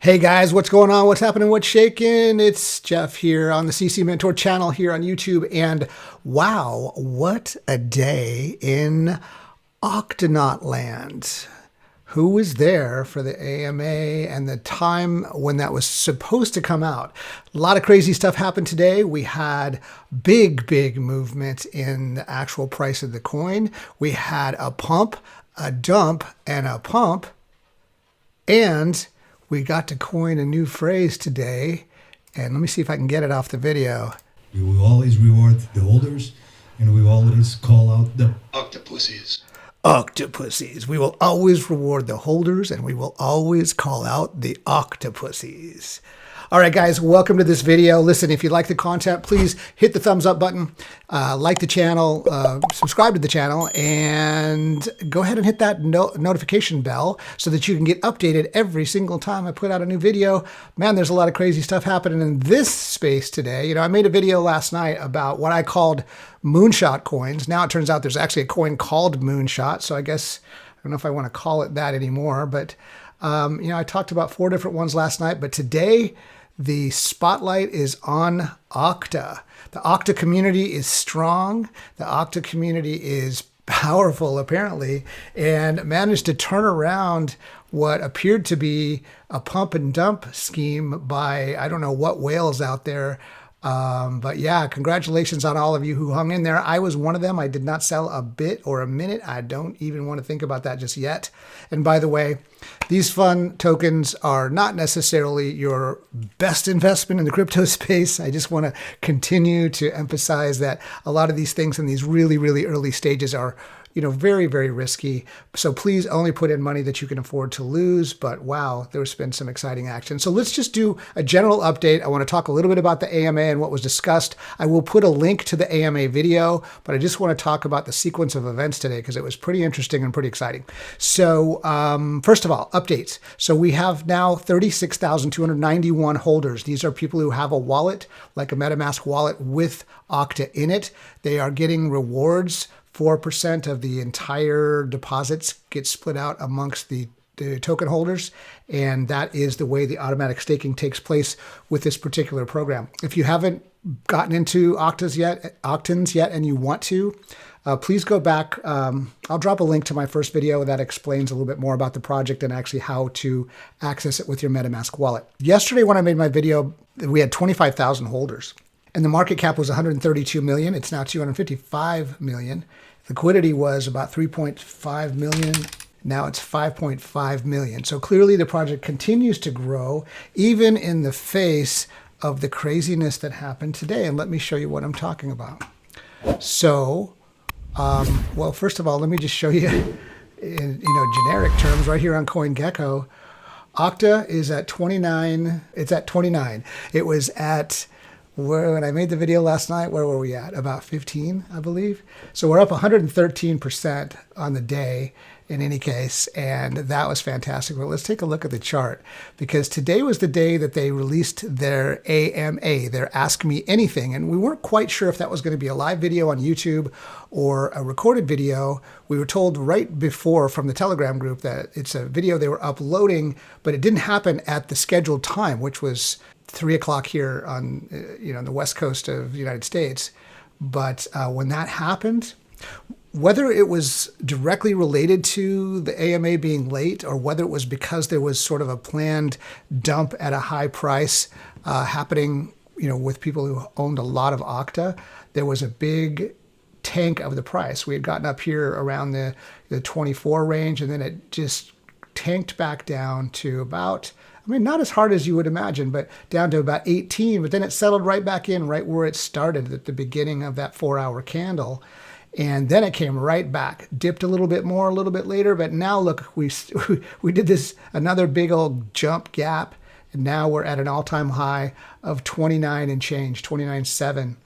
Hey guys, what's going on? What's happening? What's shaking? It's Jeff here on the CC Mentor channel here on YouTube. And wow, what a day in Octonaut land. Who was there for the AMA and the time when that was supposed to come out? A lot of crazy stuff happened today. We had big movement in the actual price of the coin. We had a pump, a dump, and a pump. And we got to coin a new phrase today, and let me see if I can get it off the video. We will always reward the holders, and we will always call out the Octapussies. Octapussies. We will always reward the holders, and we will always call out the Octapussies. All right, guys, welcome to this video. Listen, if you like the content, please hit the thumbs up button, like the channel, subscribe to the channel, and go ahead and hit that notification bell so that you can get updated every single time I put out a new video. Man, there's a lot of crazy stuff happening in this space today. You know, I made a video last night about what I called moonshot coins. Now it turns out there's actually a coin called moonshot, so I guess I don't know if I want to call it that anymore, but you know, I talked about 4 different ones last night, but today the spotlight is on Octa. The Octa community is strong. The Octa community is powerful, apparently, and managed to turn around what appeared to be a pump and dump scheme by I don't know what whales out there. But yeah, congratulations on all of you who hung in there. I was one of them. I did not sell a bit or a minute. I don't even want to think about that just yet. And by the way, these fun tokens are not necessarily your best investment in the crypto space. I just want to continue to emphasize that a lot of these things in these really early stages are, you know, very risky. So please only put in money that you can afford to lose. But wow, there's been some exciting action. So let's just do a general update. I want to talk a little bit about the AMA and what was discussed. I will put a link to the AMA video, but I just want to talk about the sequence of events today because it was pretty interesting and pretty exciting. So first of all, updates. So we have now 36,291 holders. These are people who have a wallet, like a MetaMask wallet with Octa in it. They are getting rewards. 4% of the entire deposits get split out amongst the token holders, and that is the way the automatic staking takes place with this particular program. If you haven't gotten into Octans yet and you want to, please go back. I'll drop a link to my first video that explains a little bit more about the project and actually how to access it with your MetaMask wallet. Yesterday when I made my video, we had 25,000 holders. And the market cap was 132 million. It's now 255 million. Liquidity was about 3.5 million. Now it's 5.5 million. So clearly the project continues to grow, even in the face of the craziness that happened today. And let me show you what I'm talking about. So, well, first of all, let me just show you in generic terms right here on CoinGecko. Octa is at 29. It's at 29. It was at when I made the video last night, where were we at? About 15, I believe. So we're up 113% on the day in any case, and that was fantastic. But let's take a look at the chart, because today was the day that they released their AMA, their Ask Me Anything, and we weren't quite sure if that was going to be a live video on YouTube or a recorded video. We were told right before from the Telegram group that it's a video they were uploading, but it didn't happen at the scheduled time, which was 3 o'clock here on, the West Coast of the United States. But when that happened, whether it was directly related to the AMA being late or whether it was because there was sort of a planned dump at a high price happening, with people who owned a lot of Octa, there was a big tank of the price. We had gotten up here around the 24 range, and then it just tanked back down to about, not as hard as you would imagine, but down to about 18. But then it settled right back in, right where it started at the beginning of that 4-hour candle. And then it came right back, dipped a little bit more a little bit later. But now look, we did this another big old jump gap. And now we're at an all-time high of 29 and change, 29.7.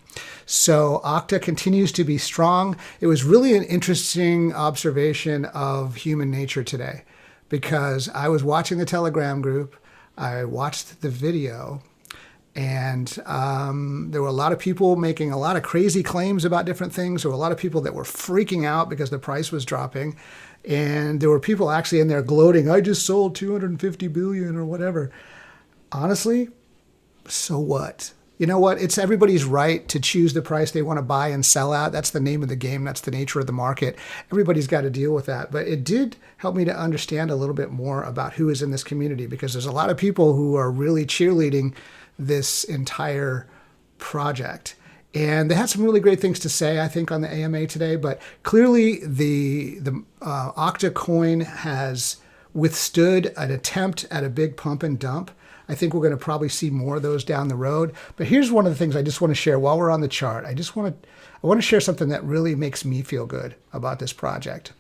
So Octa continues to be strong. It was really an interesting observation of human nature today, because I was watching the Telegram group. I watched the video, and there were a lot of people making a lot of crazy claims about different things. There were a lot of people that were freaking out because the price was dropping. And there were people actually in there gloating, I just sold 250 billion or whatever. Honestly, so what? You know what? It's everybody's right to choose the price they want to buy and sell at. That's the name of the game. That's the nature of the market. Everybody's got to deal with that. But it did help me to understand a little bit more about who is in this community, because there's a lot of people who are really cheerleading this entire project. And they had some really great things to say, I think, on the AMA today. But clearly, the Octa coin has withstood an attempt at a big pump and dump. I think we're going to probably see more of those down the road. But here's one of the things I just want to share while we're on the chart. I want to share something that really makes me feel good about this project.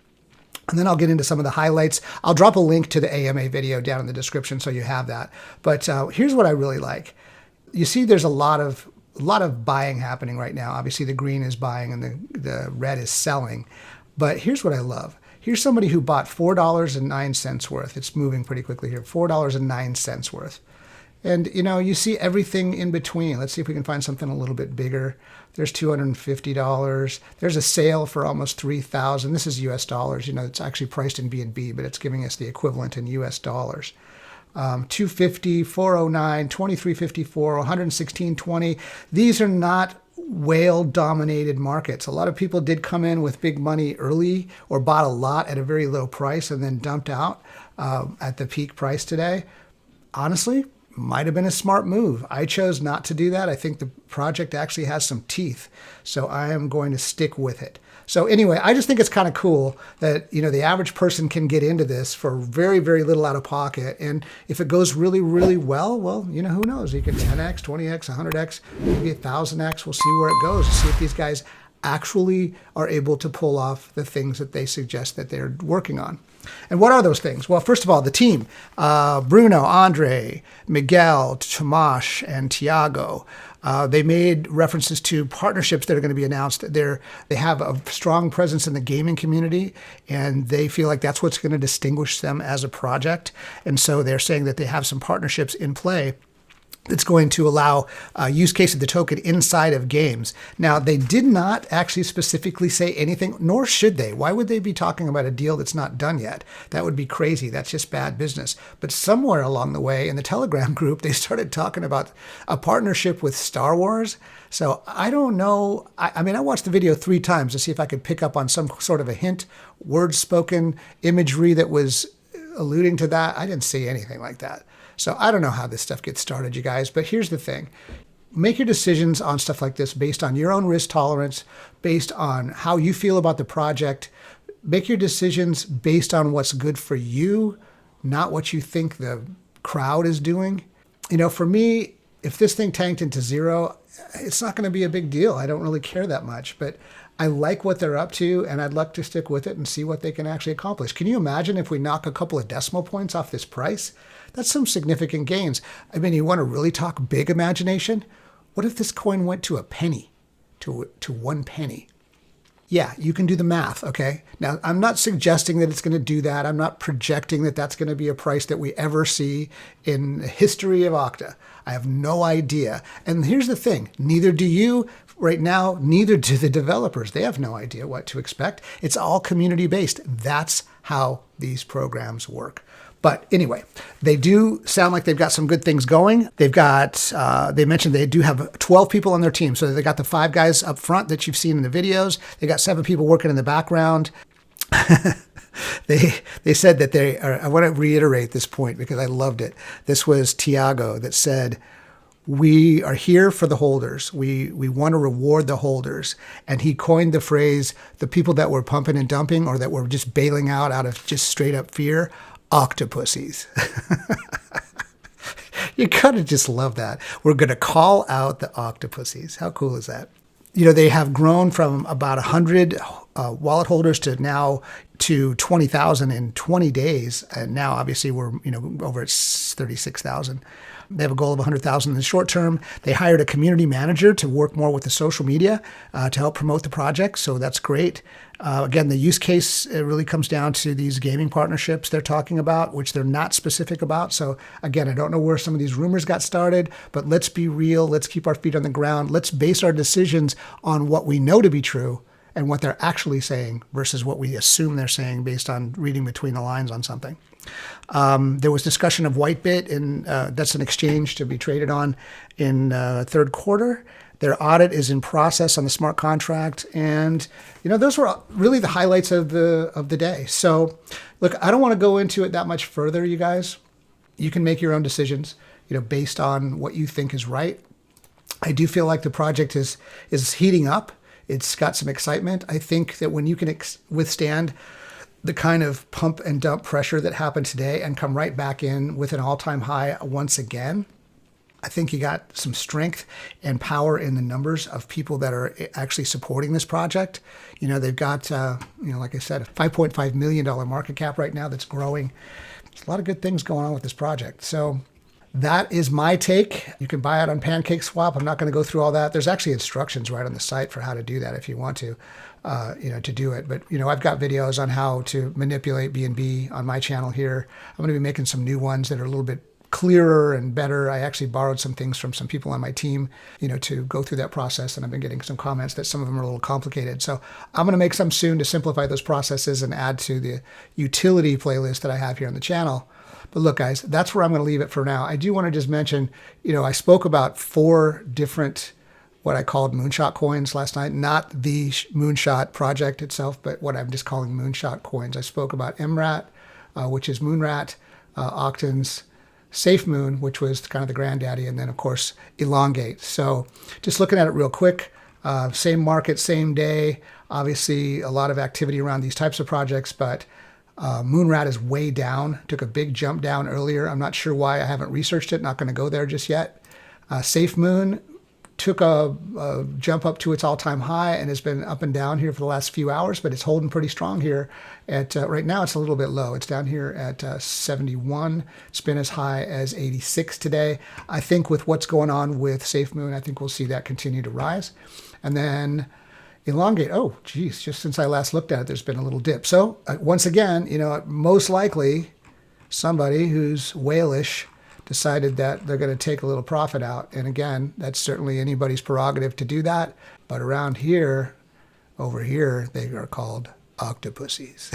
And then I'll get into some of the highlights. I'll drop a link to the AMA video down in the description so you have that. But here's what I really like. You see there's a lot of buying happening right now. Obviously the green is buying and the red is selling. But here's what I love. Here's somebody who bought $4.09 worth. It's moving pretty quickly here. $4.09 worth. And, you know, you see everything in between. Let's see if we can find something a little bit bigger. There's $250. There's a sale for almost $3,000. This is US dollars. You know, it's actually priced in BNB, but it's giving us the equivalent in US dollars. 250, 409, 2354, 116.20. These are not whale-dominated markets. A lot of people did come in with big money early or bought a lot at a very low price and then dumped out at the peak price today. Honestly, might have been a smart move. I chose not to do that. I think the project actually has some teeth, so I am going to stick with it. So anyway, I just think it's kind of cool that, you know, the average person can get into this for very, very little out of pocket. And if it goes really, really well, you know, who knows? You can 10x, 20x, 100x, maybe 1,000x. We'll see where it goes. See if these guys actually are able to pull off the things that they suggest that they're working on. And what are those things? Well, first of all, the team, Bruno, Andre, Miguel, Tomasz, and Tiago. They made references to partnerships that are going to be announced. They have a strong presence in the gaming community, and they feel like that's what's going to distinguish them as a project. And so they're saying that they have some partnerships in play that's going to allow use case of the token inside of games. Now, they did not actually specifically say anything, nor should they. Why would they be talking about a deal that's not done yet? That would be crazy. That's just bad business. But somewhere along the way in the Telegram group, they started talking about a partnership with Star Wars. So I don't know. I mean, I watched the video 3 times to see if I could pick up on some sort of a hint, words spoken, imagery that was alluding to that. I didn't see anything like that. So I don't know how this stuff gets started, you guys, but here's the thing. Make your decisions on stuff like this based on your own risk tolerance, based on how you feel about the project. Make your decisions based on what's good for you, not what you think the crowd is doing. You know, for me, if this thing tanked into zero, it's not going to be a big deal. I don't really care that much, but I like what they're up to, and I'd like to stick with it and see what they can actually accomplish. Can you imagine if we knock a couple of decimal points off this price? That's some significant gains. I mean, you want to really talk big imagination? What if this coin went to a penny, to 1 penny? Yeah, you can do the math, okay? Now, I'm not suggesting that it's going to do that. I'm not projecting that that's going to be a price that we ever see in the history of Octa. I have no idea. And here's the thing. Neither do you right now, neither do the developers. They have no idea what to expect. It's all community-based. That's how these programs work. But anyway, they do sound like they've got some good things going. They've got, they mentioned they do have 12 people on their team. So they got the 5 guys up front that you've seen in the videos. They got 7 people working in the background. They said that they are, I want to reiterate this point because I loved it. This was Tiago that said, we are here for the holders. We want to reward the holders. And he coined the phrase, the people that were pumping and dumping or that were just bailing out of just straight up fear, Octapussies. You gotta just love that. We're gonna call out the Octapussies. How cool is that? You know, they have grown from about 100 wallet holders to now to 20,000 in 20 days. And now obviously we're, you know, over at 36,000. They have a goal of 100,000 in the short term. They hired a community manager to work more with the social media to help promote the project. So that's great. Again, the use case, it really comes down to these gaming partnerships they're talking about, which they're not specific about. So again, I don't know where some of these rumors got started, but let's be real. Let's keep our feet on the ground. Let's base our decisions on what we know to be true and what they're actually saying versus what we assume they're saying based on reading between the lines on something. There was discussion of Whitebit, and that's an exchange to be traded on in third quarter. Their audit is in process on the smart contract, and those were really the highlights of the day. So, look, I don't want to go into it that much further, you guys. You can make your own decisions, based on what you think is right. I do feel like the project is heating up. It's got some excitement. I think that when you can withstand the kind of pump and dump pressure that happened today and come right back in with an all-time high once again, I think you got some strength and power in the numbers of people that are actually supporting this project. They've got, like I said, a $5.5 million market cap right now that's growing. There's a lot of good things going on with this project. So that is my take. You can buy it on PancakeSwap. I'm not going to go through all that. There's actually instructions right on the site for how to do that if you want to do it. But, I've got videos on how to manipulate BNB on my channel here. I'm going to be making some new ones that are a little bit clearer and better. I actually borrowed some things from some people on my team, to go through that process. And I've been getting some comments that some of them are a little complicated. So I'm going to make some soon to simplify those processes and add to the utility playlist that I have here on the channel. But look, guys, that's where I'm going to leave it for now. I do want to just mention, I spoke about 4 different what I called moonshot coins last night, not the moonshot project itself, but what I'm just calling moonshot coins. I spoke about MRAT, which is Moonrat, Octans, SAFEMOON, which was kind of the granddaddy, and then, of course, Elongate. So just looking at it real quick, same market, same day. Obviously, a lot of activity around these types of projects, but Moonrat is way down, took a big jump down earlier. I'm not sure why. I haven't researched it, not going to go there just yet. SAFEMOON took a jump up to its all-time high and has been up and down here for the last few hours, but it's holding pretty strong here. At right now, it's a little bit low. It's down here at 71. It's been as high as 86 today. I think with what's going on with SAFEMOON, I think we'll see that continue to rise. And then Elongate, oh, geez, just since I last looked at it, there's been a little dip. So once again, most likely somebody who's whalish decided that they're going to take a little profit out. And again, that's certainly anybody's prerogative to do that. But around here, over here, they are called Octapussies.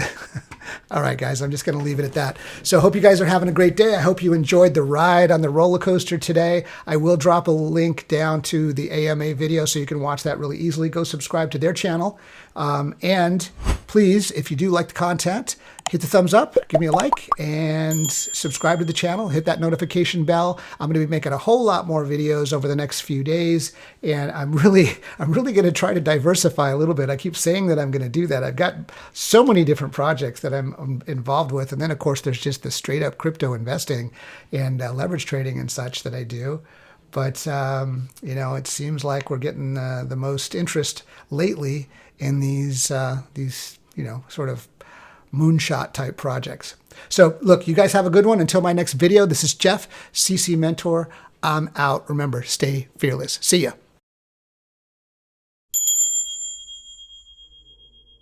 All right, guys, I'm just going to leave it at that. So I hope you guys are having a great day. I hope you enjoyed the ride on the roller coaster today. I will drop a link down to the AMA video so you can watch that really easily. Go subscribe to their channel. And please, if you do like the content, hit the thumbs up, give me a like, and subscribe to the channel. Hit that notification bell. I'm going to be making a whole lot more videos over the next few days, and I'm really going to try to diversify a little bit. I keep saying that I'm going to do that. I've got so many different projects that I'm involved with, and then of course there's just the straight up crypto investing and leverage trading and such that I do. But it seems like we're getting the most interest lately in these sort of moonshot type projects. So look, you guys have a good one. Until my next video, this is Jeff, CC Mentor. I'm out. Remember, stay fearless. See ya.